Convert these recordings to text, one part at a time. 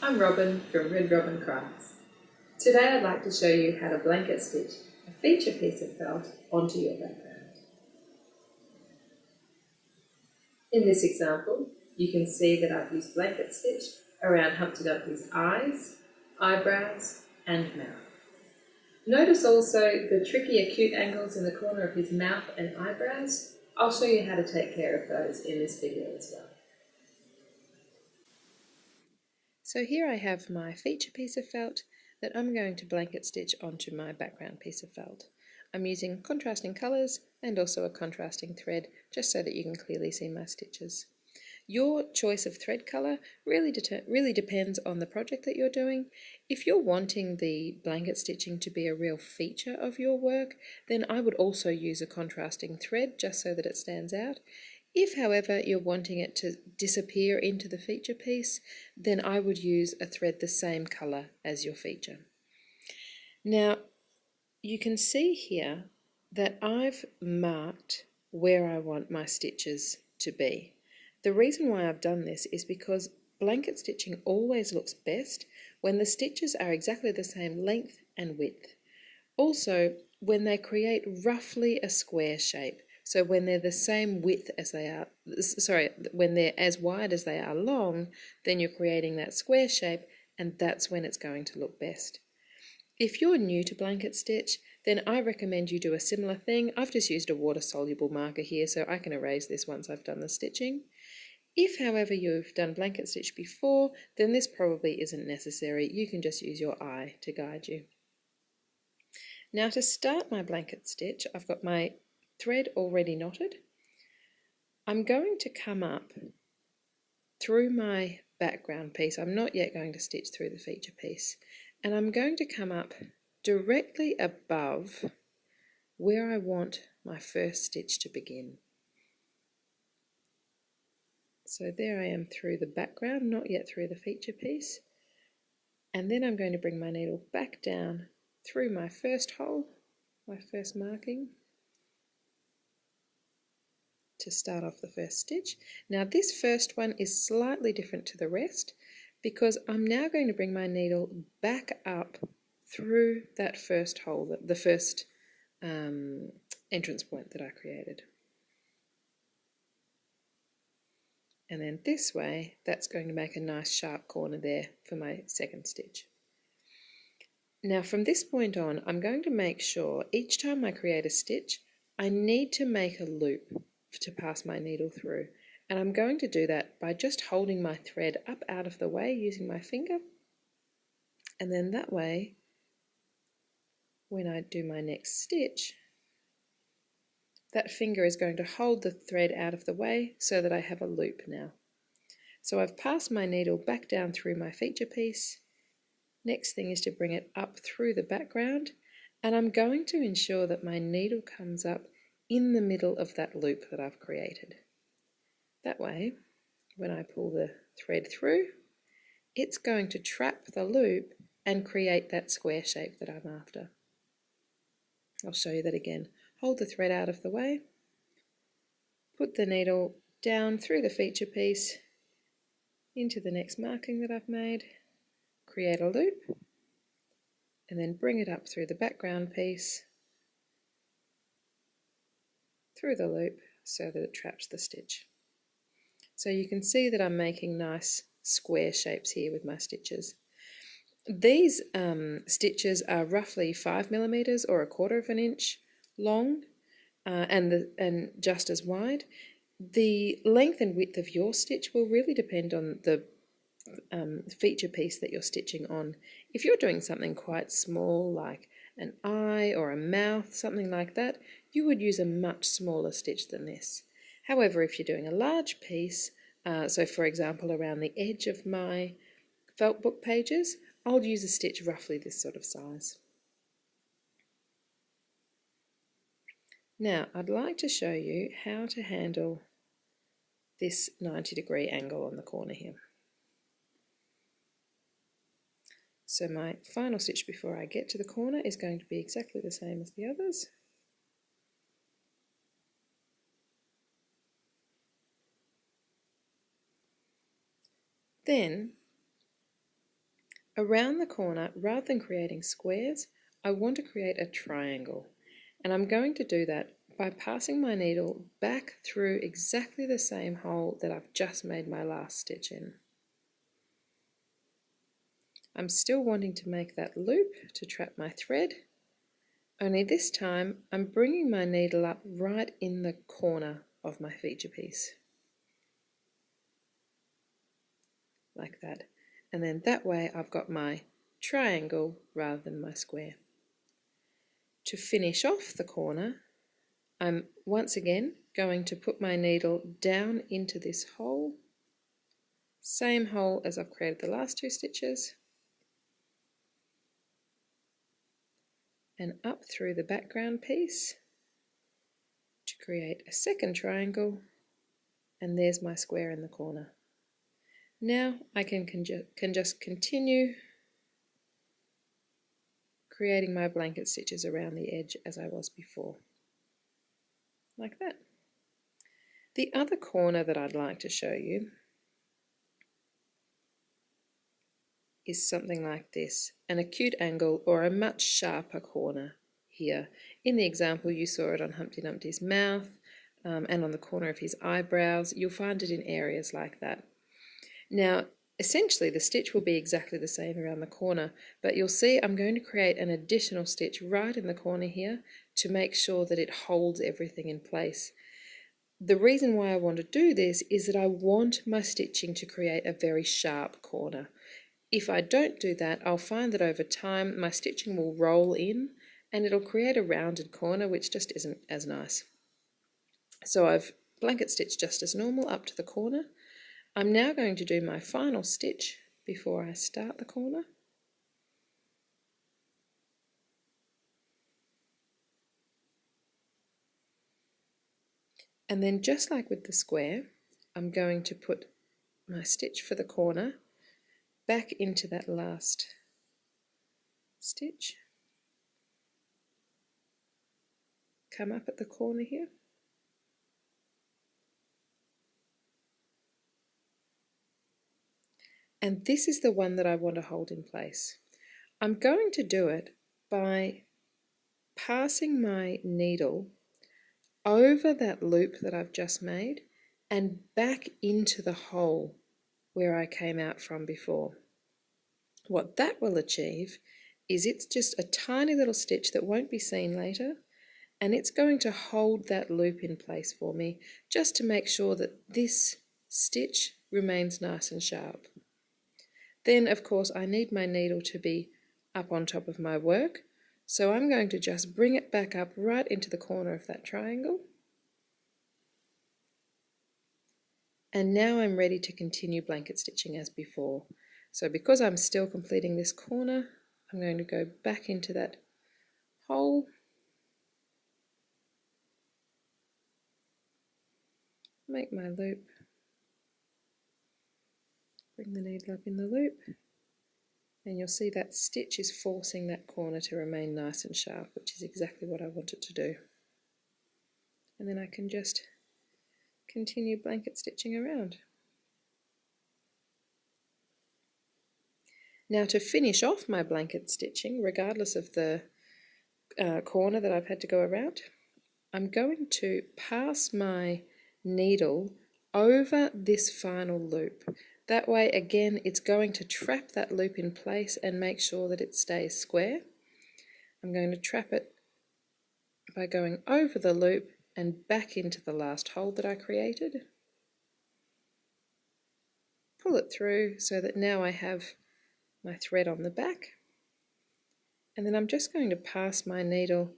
I'm Robyn from Red Robyn Crafts. Today I'd like to show you how to blanket stitch a feature piece of felt onto your background. In this example, you can see that I've used blanket stitch around Humpty Dumpty's eyes, eyebrows and mouth. Notice also the tricky acute angles in the corner of his mouth and eyebrows. I'll show you how to take care of those in this video as well. So here I have my feature piece of felt that I'm going to blanket stitch onto my background piece of felt. I'm using contrasting colours and also a contrasting thread just so that you can clearly see my stitches. Your choice of thread colour really depends on the project that you're doing. If you're wanting the blanket stitching to be a real feature of your work, then I would also use a contrasting thread just so that it stands out. If, however, you're wanting it to disappear into the feature piece, then I would use a thread the same colour as your feature. Now, you can see here that I've marked where I want my stitches to be. The reason why I've done this is because blanket stitching always looks best when the stitches are exactly the same length and width. Also, when they create roughly a square shape. So when they're the same width as they are, when they're as wide as they are long, then you're creating that square shape, and that's when it's going to look best. If you're new to blanket stitch, then I recommend you do a similar thing. I've just used a water-soluble marker here, so I can erase this once I've done the stitching. If, however, you've done blanket stitch before, then this probably isn't necessary. You can just use your eye to guide you. Now to start my blanket stitch, I've got my thread already knotted. I'm going to come up through my background piece. I'm not yet going to stitch through the feature piece. And I'm going to come up directly above where I want my first stitch to begin. So there I am through the background, not yet through the feature piece. And then I'm going to bring my needle back down through my first hole, my first marking, to start off the first stitch. Now this first one is slightly different to the rest because I'm now going to bring my needle back up through that first hole, the first entrance point that I created. And then this way, that's going to make a nice sharp corner there for my second stitch. Now from this point on, I'm going to make sure each time I create a stitch, I need to make a loop to pass my needle through. And I'm going to do that by just holding my thread up out of the way using my finger. And then that way, when I do my next stitch, that finger is going to hold the thread out of the way so that I have a loop now. So I've passed my needle back down through my feature piece. Next thing is to bring it up through the background, and I'm going to ensure that my needle comes up in the middle of that loop that I've created. That way, when I pull the thread through, it's going to trap the loop and create that square shape that I'm after. I'll show you that again. Hold the thread out of the way, put the needle down through the feature piece into the next marking that I've made, create a loop, and then bring it up through the background piece, through the loop so that it traps the stitch. So you can see that I'm making nice square shapes here with my stitches. These stitches are roughly 5mm or 1/4 inch long and just as wide. The length and width of your stitch will really depend on the feature piece that you're stitching on. If you're doing something quite small like an eye or a mouth, something like that, you would use a much smaller stitch than this. However, if you're doing a large piece, so for example around the edge of my felt book pages, I'll use a stitch roughly this sort of size. Now I'd like to show you how to handle this 90-degree angle on the corner here. So my final stitch before I get to the corner is going to be exactly the same as the others. Then Around the corner, rather than creating squares, I want to create a triangle. And I'm going to do that by passing my needle back through exactly the same hole that I've just made my last stitch in. I'm still wanting to make that loop to trap my thread, only this time I'm bringing my needle up right in the corner of my feature piece, like that. And then that way I've got my triangle rather than my square. To finish off the corner, I'm once again going to put my needle down into this hole, same hole as I've created the last two stitches, and up through the background piece to create a second triangle, and there's my square in the corner. Now I can just continue creating my blanket stitches around the edge as I was before, like that. The other corner that I'd like to show you is something like this, an acute angle or a much sharper corner here. In the example you saw it on Humpty Dumpty's mouth and on the corner of his eyebrows. You'll find it in areas like that. Now essentially the stitch will be exactly the same around the corner, but you'll see I'm going to create an additional stitch right in the corner here to make sure that it holds everything in place. The reason why I want to do this is that I want my stitching to create a very sharp corner. If I don't do that, I'll find that over time my stitching will roll in and it'll create a rounded corner, which just isn't as nice. So I've blanket stitched just as normal up to the corner. I'm now going to do my final stitch before I start the corner. And then just like with the square, I'm going to put my stitch for the corner back into that last stitch, come up at the corner here, and this is the one that I want to hold in place. I'm going to do it by passing my needle over that loop that I've just made and back into the hole where I came out from before. What that will achieve is it's just a tiny little stitch that won't be seen later, and it's going to hold that loop in place for me just to make sure that this stitch remains nice and sharp. Then of course I need my needle to be up on top of my work, so I'm going to just bring it back up right into the corner of that triangle. And now I'm ready to continue blanket stitching as before. So because I'm still completing this corner, I'm going to go back into that hole, make my loop, bring the needle up in the loop, and you'll see that stitch is forcing that corner to remain nice and sharp, which is exactly what I want it to do. And then I can just continue blanket stitching around. Now to finish off my blanket stitching, regardless of the corner that I've had to go around, I'm going to pass my needle over this final loop. That way again it's going to trap that loop in place and make sure that it stays square. I'm going to trap it by going over the loop and back into the last hole that I created. Pull it through so that now I have my thread on the back, and then I'm just going to pass my needle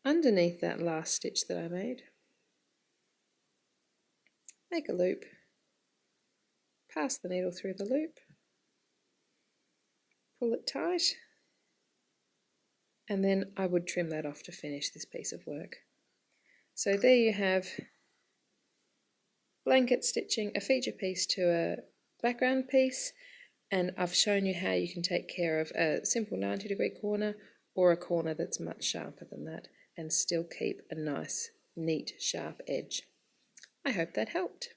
underneath that last stitch that I made, make a loop, pass the needle through the loop, pull it tight, and then I would trim that off to finish this piece of work. So there you have blanket stitching a feature piece to a background piece, and I've shown you how you can take care of a simple 90-degree corner or a corner that's much sharper than that and still keep a nice, neat, sharp edge. I hope that helped.